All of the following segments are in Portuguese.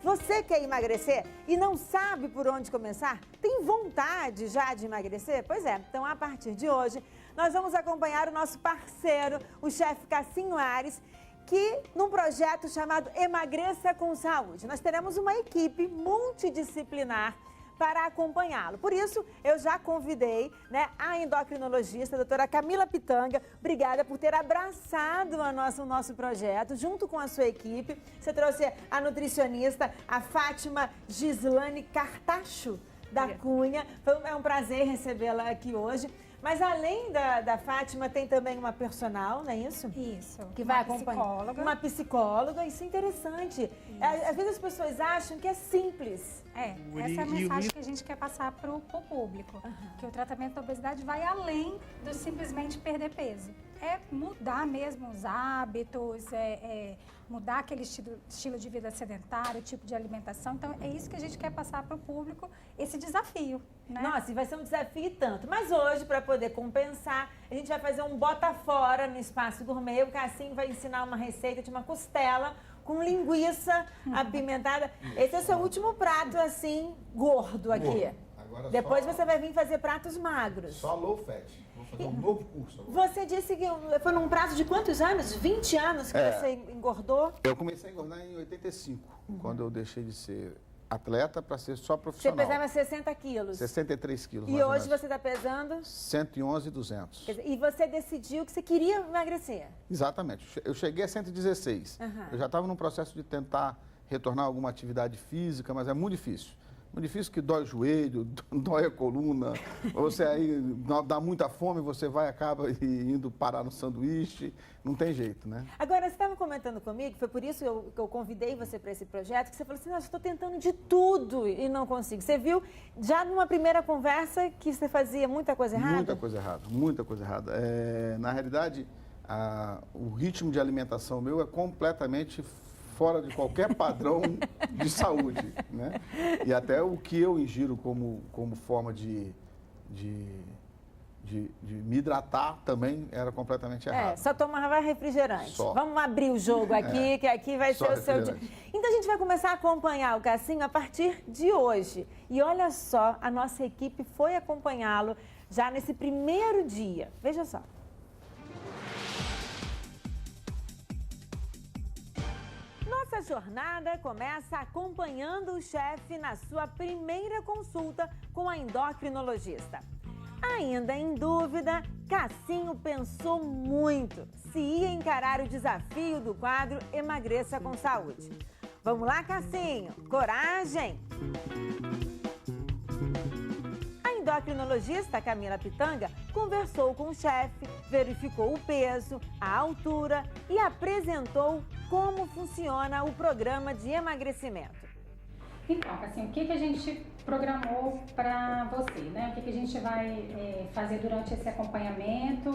Você quer emagrecer e não sabe por onde começar? Tem vontade já de emagrecer? Pois é, então a partir de hoje nós vamos acompanhar o nosso parceiro, o chefe Cassinho Ares, que num projeto chamado Emagreça com Saúde. Nós teremos uma equipe multidisciplinar para acompanhá-lo. Por isso, eu já convidei, a endocrinologista, a doutora Camila Pitanga. Obrigada por ter abraçado o nosso projeto, junto com a sua equipe. Você trouxe a nutricionista, a Fátima Gislane Cartacho da Cunha. É um prazer recebê-la aqui hoje. Mas além da Fátima, tem também uma personal, não é isso? Isso. Que vai acompanhar. Uma psicóloga. Isso é interessante. Isso. Às vezes as pessoas acham que é simples. Essa é a mensagem que a gente quer passar para o público. Que o tratamento da obesidade vai além do simplesmente perder peso. É mudar mesmo os hábitos, mudar aquele estilo de vida sedentário, tipo de alimentação. Então, é isso que a gente quer passar para o público, esse desafio. Né? Nossa, e vai ser um desafio e tanto. Mas hoje, para poder compensar, a gente vai fazer um bota fora no Espaço Gourmet. O Cassinho vai ensinar uma receita de uma costela com linguiça apimentada. Esse é o seu último prato, assim, gordo aqui. Agora depois você vai vir fazer pratos magros. Só low fat. Vou fazer um novo curso agora. Você disse que foi num prazo de quantos anos? 20 anos que você engordou? Eu comecei a engordar em 85, quando eu deixei de ser atleta para ser só profissional. Você pesava 60 quilos? 63 quilos. E hoje você está pesando? 111,200. E você decidiu que você queria emagrecer? Exatamente. Eu cheguei a 116. Eu já estava num processo de tentar retornar a alguma atividade física, mas é muito difícil. Muito difícil, que dói o joelho, dói a coluna, você aí dá muita fome, você acaba indo parar no sanduíche, não tem jeito, né? Agora, você estava comentando comigo, foi por isso que eu convidei você para esse projeto, que você falou assim, nossa, estou tentando de tudo e não consigo. Você viu já numa primeira conversa que você fazia muita coisa errada? Muita coisa errada, muita coisa errada. Na realidade, o ritmo de alimentação meu é completamente fora de qualquer padrão de saúde, né? E até o que eu ingiro como forma de me hidratar também era completamente errado. Só tomava refrigerante. Só. Vamos abrir o jogo aqui, que aqui vai ser o seu dia. Então a gente vai começar a acompanhar o Cassinho a partir de hoje. E olha só, a nossa equipe foi acompanhá-lo já nesse primeiro dia. Veja só. Nossa jornada começa acompanhando o chefe na sua primeira consulta com a endocrinologista. Ainda em dúvida, Cassinho pensou muito se ia encarar o desafio do quadro Emagreça com Saúde. Vamos lá, Cassinho? Coragem! A endocrinologista Camila Pitanga conversou com o chefe, verificou o peso, a altura e apresentou como funciona o programa de emagrecimento. Então, Cassinho, o que a gente programou para você, né? O que a gente vai fazer durante esse acompanhamento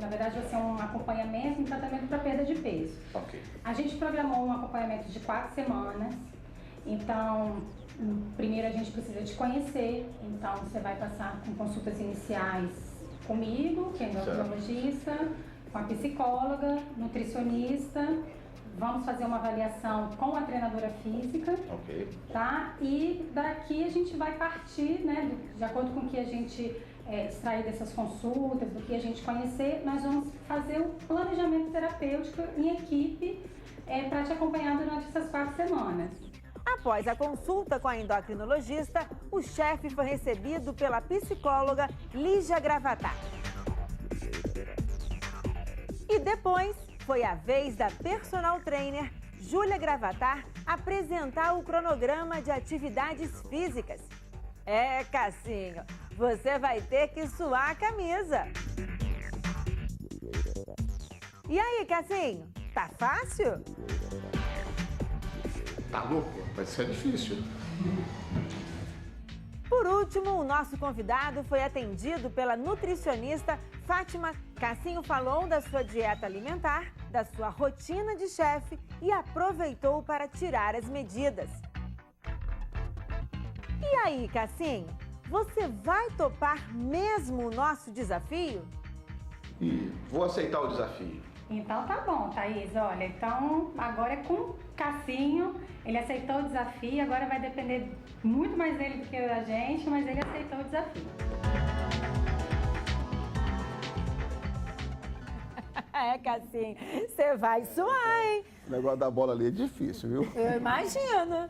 na verdade, vai ser um acompanhamento em tratamento para perda de peso. Ok. A gente programou um acompanhamento de 4 semanas, então, primeiro a gente precisa te conhecer, então você vai passar com consultas iniciais comigo, que é endocrinologista, com a psicóloga, nutricionista. Vamos fazer uma avaliação com a treinadora física, tá? E daqui a gente vai partir, né, de acordo com o que a gente extrair dessas consultas, do que a gente conhecer, nós vamos fazer o planejamento terapêutico em equipe para te acompanhar durante essas 4 semanas. Após a consulta com a endocrinologista, o chefe foi recebido pela psicóloga Lígia Gravatar. E depois foi a vez da personal trainer Júlia Gravatar apresentar o cronograma de atividades físicas. Cassinho, você vai ter que suar a camisa. E aí, Cassinho, tá fácil? Tá louco? Vai ser difícil. Por último, o nosso convidado foi atendido pela nutricionista Fátima. Cassinho falou da sua dieta alimentar, da sua rotina de chefe e aproveitou para tirar as medidas. E aí, Cassinho, você vai topar mesmo o nosso desafio? E vou aceitar o desafio. Então tá bom, Thaís, olha, então agora é com o Cassinho, ele aceitou o desafio, agora vai depender muito mais dele do que da gente, mas ele aceitou o desafio. É, Cassinho, você vai suar, hein? O negócio da bola ali é difícil, viu? Eu imagino.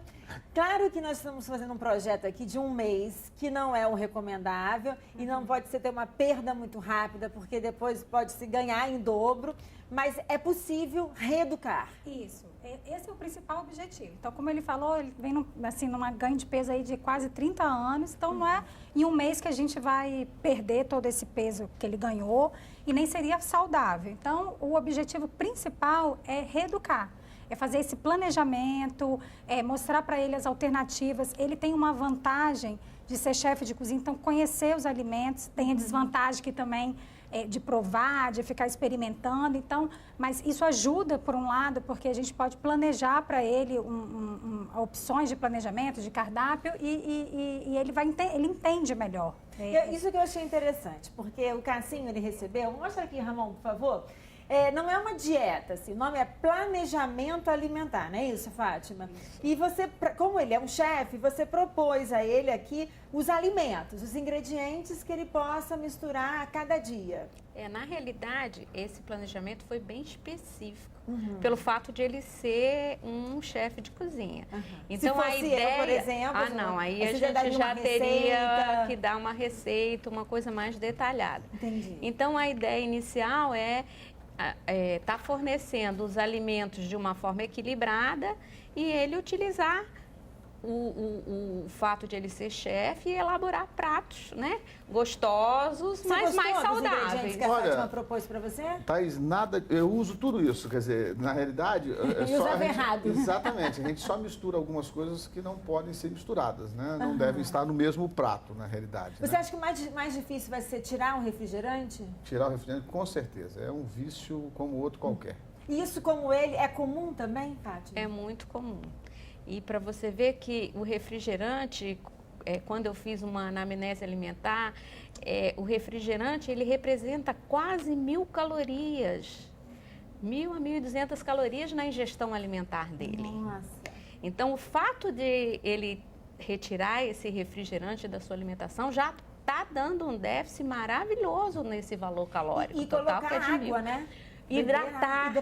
Claro que nós estamos fazendo um projeto aqui de 1 mês, que não é o recomendável e não pode ser ter uma perda muito rápida, porque depois pode se ganhar em dobro, mas é possível reeducar. Isso, esse é o principal objetivo. Então, como ele falou, ele vem assim, numa ganho de peso aí de quase 30 anos, então não é em 1 mês que a gente vai perder todo esse peso que ele ganhou e nem seria saudável. Então, o objetivo principal é reeducar. É fazer esse planejamento, mostrar para ele as alternativas. Ele tem uma vantagem de ser chefe de cozinha, então conhecer os alimentos, tem a desvantagem que também de provar, de ficar experimentando. Então, mas isso ajuda, por um lado, porque a gente pode planejar para ele opções de planejamento, de cardápio, e ele entende melhor. Isso que eu achei interessante, porque o Cassinho, ele recebeu... Mostra aqui, Ramon, por favor. Não é uma dieta, assim, o nome é planejamento alimentar, não é isso, Fátima? Isso. E você, como ele é um chefe, você propôs a ele aqui os alimentos, os ingredientes que ele possa misturar a cada dia. Na realidade, esse planejamento foi bem específico, pelo fato de ele ser um chefe de cozinha. Então, se fosse a ideia... por exemplo... não, aí a gente já teria que dar uma receita, uma coisa mais detalhada. Entendi. Então, a ideia inicial tá fornecendo os alimentos de uma forma equilibrada e ele utilizar o fato de ele ser chefe e elaborar pratos, né? Gostosos, mas mais saudáveis. Que a Fátima propôs para você? Thaís, eu uso tudo isso, quer dizer, na realidade... usava errado. Exatamente, a gente só mistura algumas coisas que não podem ser misturadas, né? Não devem estar no mesmo prato, na realidade. Você acha que o mais difícil vai ser tirar um refrigerante? Tirar o refrigerante, com certeza. É um vício como outro qualquer. E isso, como ele, é comum também, Fátima? É muito comum. E para você ver que o refrigerante, quando eu fiz uma anamnese alimentar, o refrigerante ele representa quase 1.000 calorias. 1.000 a 1.200 calorias na ingestão alimentar dele. Nossa. Então, o fato de ele retirar esse refrigerante da sua alimentação já está dando um déficit maravilhoso nesse valor calórico. E colocar água, né? Hidratar.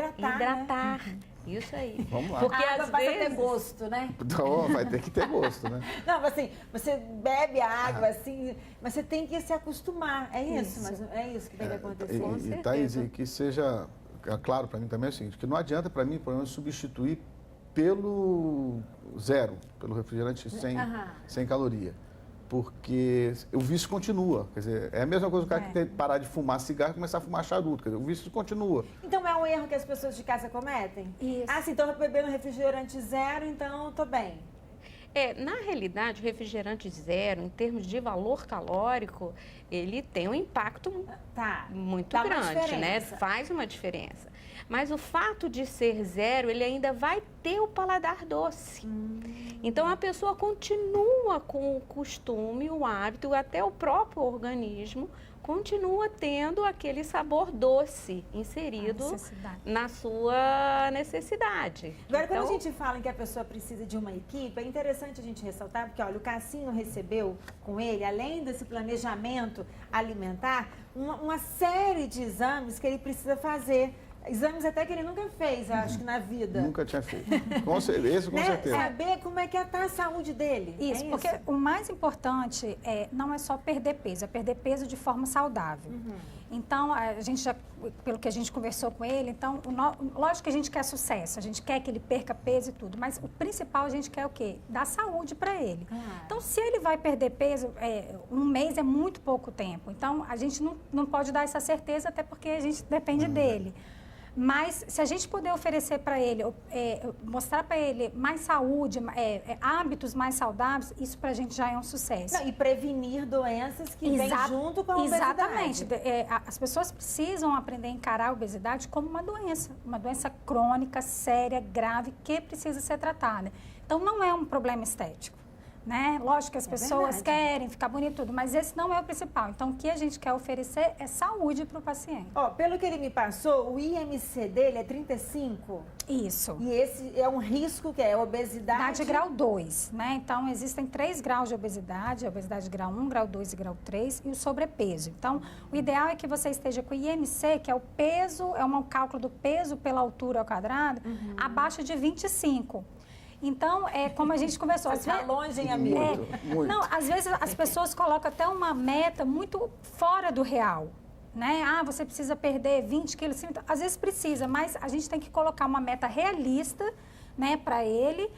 Né? Isso aí. Vamos lá. Porque às vezes ter gosto, né? Então, vai ter que ter gosto, né? Não, assim, você bebe a água, assim, mas você tem que se acostumar. É isso, mas é isso que tem que acontecer. E Thaís, que seja claro para mim também é o seguinte, que não adianta para mim, por exemplo, substituir pelo zero, pelo refrigerante sem caloria. Porque o vício continua. Quer dizer, é a mesma coisa o cara que tem que parar de fumar cigarro e começar a fumar charuto. Quer dizer, o vício continua. Então é um erro que as pessoas de casa cometem? Isso. Ah, sim, então eu tô bebendo refrigerante zero, então eu tô bem. Na realidade, o refrigerante zero, em termos de valor calórico, ele tem um impacto muito grande, né? Faz uma diferença. Mas o fato de ser zero, ele ainda vai ter o paladar doce. Então, a pessoa continua com o costume, o hábito, até o próprio organismo continua tendo aquele sabor doce inserido na sua necessidade. Agora, quando a gente fala em que a pessoa precisa de uma equipe, é interessante a gente ressaltar, porque, olha, o Cassinho recebeu com ele, além desse planejamento alimentar, uma série de exames que ele precisa fazer. Exames até que ele nunca fez, acho que na vida. Nunca tinha feito. Com certeza. Saber como é que está a saúde dele. Isso, porque o mais importante não é só perder peso, é perder peso de forma saudável. Então, a gente já, pelo que a gente conversou com ele, então, lógico que a gente quer sucesso, a gente quer que ele perca peso e tudo, mas o principal a gente quer o quê? Dar saúde para ele. Então, se ele vai perder peso, 1 mês é muito pouco tempo. Então, a gente não pode dar essa certeza, até porque a gente depende dele. Mas se a gente puder oferecer para ele, mostrar para ele mais saúde, hábitos mais saudáveis, isso para a gente já é um sucesso. Não, e prevenir doenças que vêm junto com a obesidade. Exatamente. As pessoas precisam aprender a encarar a obesidade como uma doença crônica, séria, grave, que precisa ser tratada. Então, não é um problema estético. né? Lógico que as pessoas querem ficar bonito e tudo, mas esse não é o principal. Então, o que a gente quer oferecer é saúde para o paciente. Ó, pelo que ele me passou, o IMC dele é 35? Isso. E esse é um risco que é obesidade? Idade grau 2, né? Então, existem 3 graus de obesidade, a obesidade grau 1, grau 2 e grau 3, e o sobrepeso. Então, o ideal é que você esteja com o IMC, que é o peso, é um cálculo do peso pela altura ao quadrado, abaixo de 25. Então, como a gente conversou... Você está longe, hein, amiga? Muito. Não, às vezes as pessoas colocam até uma meta muito fora do real, né? Ah, você precisa perder 20 quilos. Às vezes precisa, mas a gente tem que colocar uma meta realista, né, para ele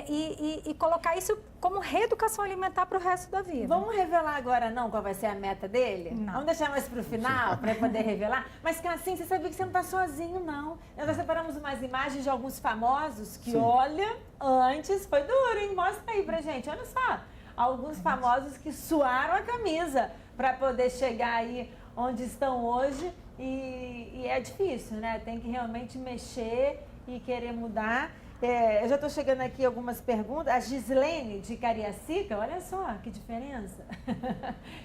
e colocar isso como reeducação alimentar para o resto da vida. Vamos revelar agora, não, qual vai ser a meta dele? Não. Vamos deixar mais para o final, para poder revelar? Mas, Cassim, você sabia que você não está sozinho, não. Nós separamos umas imagens de alguns famosos que, olha, antes foi duro, hein? Mostra aí pra gente, olha só. Alguns famosos que suaram a camisa para poder chegar aí onde estão hoje. E é difícil, né? Tem que realmente mexer e querer mudar. Eu já estou chegando aqui algumas perguntas. A Gislene de Cariacica, olha só que diferença.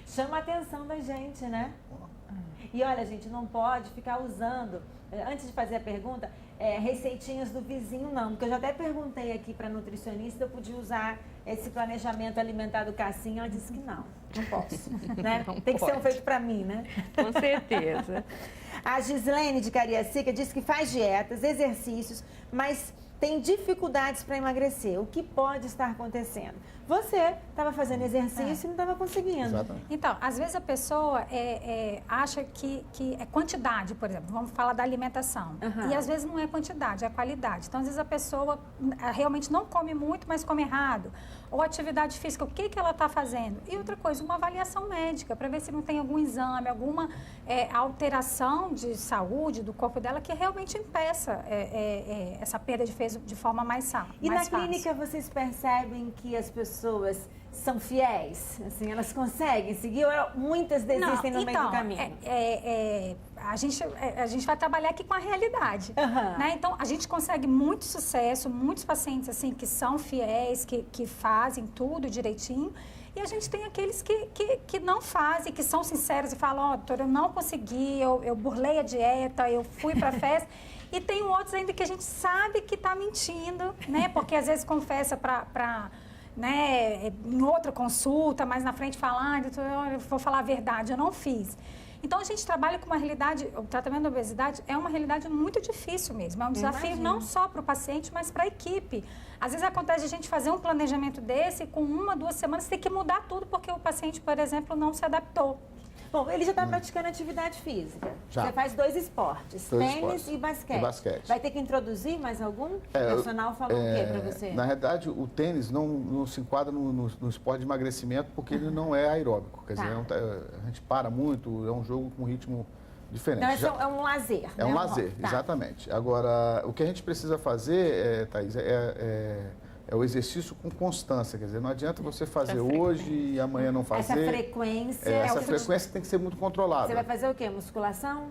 Chama a atenção da gente, né? E olha, gente, não pode ficar usando, antes de fazer a pergunta, receitinhas do vizinho, não. Porque eu já até perguntei aqui para a nutricionista se eu podia usar esse planejamento alimentar do Cassim. Ela disse que não posso. Né? Não Tem que ser pode. feito para mim, né? Com certeza. A Gislene de Cariacica diz que faz dietas, exercícios, mas tem dificuldades para emagrecer. O que pode estar acontecendo? Você estava fazendo exercício e não estava conseguindo. Exatamente. Então, às vezes a pessoa acha que é quantidade, por exemplo, vamos falar da alimentação. E às vezes não é quantidade, é qualidade. Então, às vezes a pessoa realmente não come muito, mas come errado. Ou atividade física, o que ela está fazendo? E outra coisa, uma avaliação médica, para ver se não tem algum exame, alguma alteração de saúde do corpo dela que realmente impeça essa perda de peso de forma mais fácil. E na clínica vocês percebem que as pessoas são fiéis? Assim, elas conseguem seguir ou muitas desistem no meio do caminho? A gente vai trabalhar aqui com a realidade. Né? Então, a gente consegue muito sucesso, muitos pacientes assim, que são fiéis, que fazem tudo direitinho. E a gente tem aqueles que não fazem, que são sinceros e falam, ó, doutora, eu não consegui, eu burlei a dieta, eu fui para a festa. E tem outros ainda que a gente sabe que está mentindo, né? Porque às vezes confessa né, em outra consulta, mais na frente fala, eu vou falar a verdade, eu não fiz. Então, a gente trabalha com uma realidade, o tratamento da obesidade é uma realidade muito difícil mesmo. É um desafio não só para o paciente, mas para a equipe. Às vezes acontece a gente fazer um planejamento desse, com 1, 2 semanas, tem que mudar tudo, porque o paciente, por exemplo, não se adaptou. Bom, ele já está praticando atividade física. Já. Você faz 2 esportes, tênis e basquete. Vai ter que introduzir mais algum? O personal falou o quê para você? Na realidade, o tênis não se enquadra no esporte de emagrecimento porque ele não é aeróbico. Quer dizer, a gente para muito, é um jogo com ritmo diferente. Então, é um lazer. É um lazer, exatamente. Agora, o que a gente precisa fazer, Thaís, é o exercício com constância, quer dizer, não adianta você fazer hoje e amanhã não fazer. Essa frequência... Essa frequência tem que ser muito controlada. Você vai fazer o quê? Musculação?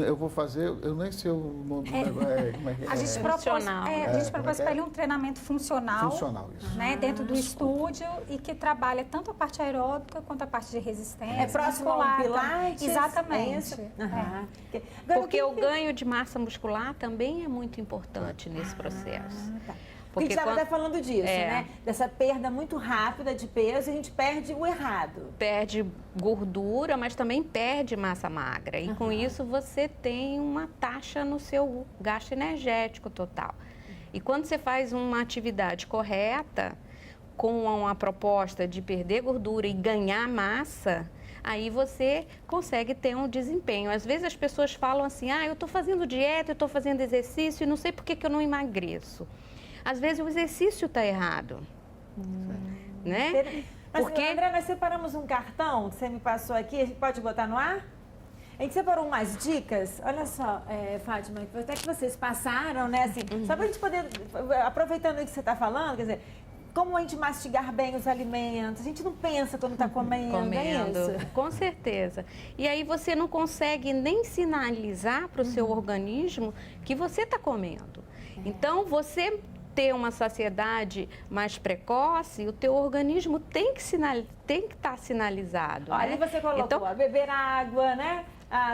Eu vou fazer, eu nem sei o nome do negócio. Como é que é? A gente propôs para ele um treinamento funcional. Funcional, isso. Né, dentro do estúdio e que trabalha tanto a parte aeróbica quanto a parte de resistência. É próximo ao Pilates? Exatamente. Porque o ganho de massa muscular também é muito importante nesse processo. Porque a gente estava até falando disso, né? Dessa perda muito rápida de peso, a gente perde o errado. Perde gordura, mas também perde massa magra. E com isso você tem uma taxa no seu gasto energético total. E quando você faz uma atividade correta, com a proposta de perder gordura e ganhar massa, aí você consegue ter um desempenho. Às vezes as pessoas falam assim, eu estou fazendo dieta, eu estou fazendo exercício e não sei por que eu não emagreço. Às vezes o exercício está errado, né? Mas, André, nós separamos um cartão que você me passou aqui, a gente pode botar no ar? A gente separou umas dicas, olha só, Fátima, até que vocês passaram, né? Assim, só para a gente poder, aproveitando o que você está falando, quer dizer, como a gente mastigar bem os alimentos, a gente não pensa quando está comendo, é isso? Com certeza. E aí você não consegue nem sinalizar para o seu organismo que você está comendo. Então, você ter uma saciedade mais precoce, o teu organismo tem que estar sinalizado. Olha, né? você colocou Então, beber água, né?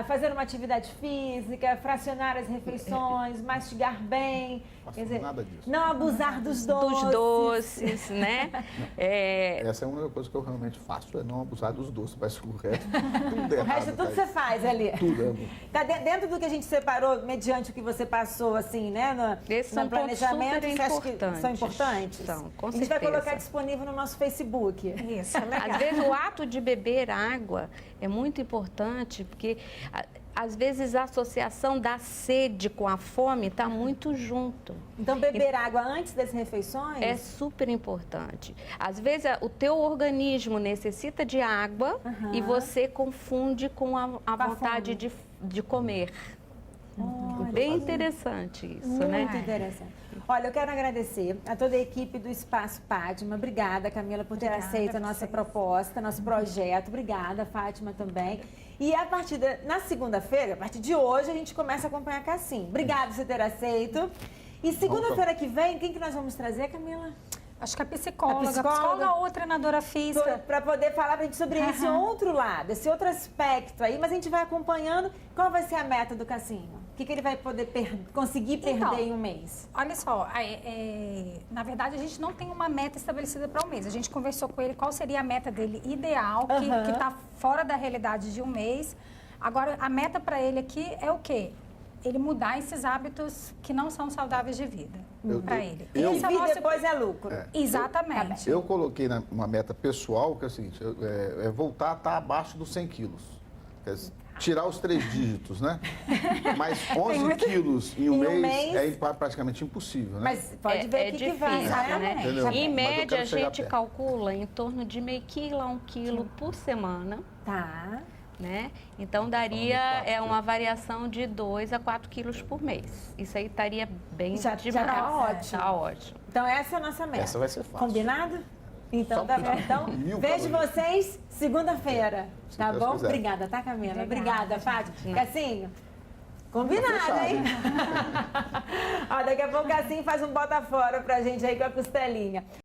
Fazer uma atividade física, fracionar as refeições, mastigar bem. Quer dizer, nada disso. não abusar dos doces. né? Essa é uma coisa que eu realmente faço, é não abusar dos doces, mas o resto tudo errado. O resto tudo você faz ali. Tudo, amo. Tá dentro do que a gente separou, mediante o que você passou, assim, né? Esses são planejamento, pontos você acha que importantes. são importantes? São, com A gente vai certeza. colocar disponível no nosso Facebook. Isso, é legal. Às vezes o ato de beber água é muito importante, porque às vezes a associação da sede com a fome está muito junto. Então, beber água antes das refeições? É super importante. Às vezes o teu organismo necessita de água e você confunde com a vontade de comer. Bem interessante isso, né? Muito interessante. Olha, eu quero agradecer a toda a equipe do Espaço Fátima. Obrigada, Camila, por ter aceito a nossa proposta, nosso projeto. Obrigada, Fátima, também. E a partir na segunda-feira, a partir de hoje, a gente começa a acompanhar a Cassim. Obrigada por você ter aceito. E segunda-feira que vem, quem que nós vamos trazer, Camila? Acho que a psicóloga ou treinadora física. Para poder falar pra gente sobre esse outro lado, esse outro aspecto aí. Mas a gente vai acompanhando. Qual vai ser a meta do Cassinho? O que ele vai poder conseguir perder em um mês? Olha só, na verdade a gente não tem uma meta estabelecida para um mês. A gente conversou com ele qual seria a meta dele ideal, que está fora da realidade de um mês. Agora, a meta para ele aqui é o quê? Ele mudar esses hábitos que não são saudáveis de vida para ele. E depois é lucro. Exatamente. Eu coloquei uma meta pessoal, que é o seguinte, voltar a estar abaixo dos 100 quilos. Quer dizer, tirar os 3 dígitos, né? Mas 11 quilos em um mês é praticamente impossível, né? Mas pode ver que difícil, vai, né? né? Em média, a gente calcula em torno de meio quilo a 1 quilo por semana. Tá. Né? Então, daria uma variação de 2 a 4 quilos por mês. Isso aí estaria bem já tá ótimo. Tá ótimo. Então, essa é a nossa meta. Essa vai ser fácil. Combinado? Então, tá bom. Então, vejo vocês segunda-feira. Tá bom? Quiser. Obrigada, tá, Camila? Obrigada, Fátima. Cassinho? Combinado, hein? Ó, daqui a pouco o Cassinho faz um bota fora pra gente aí com a costelinha.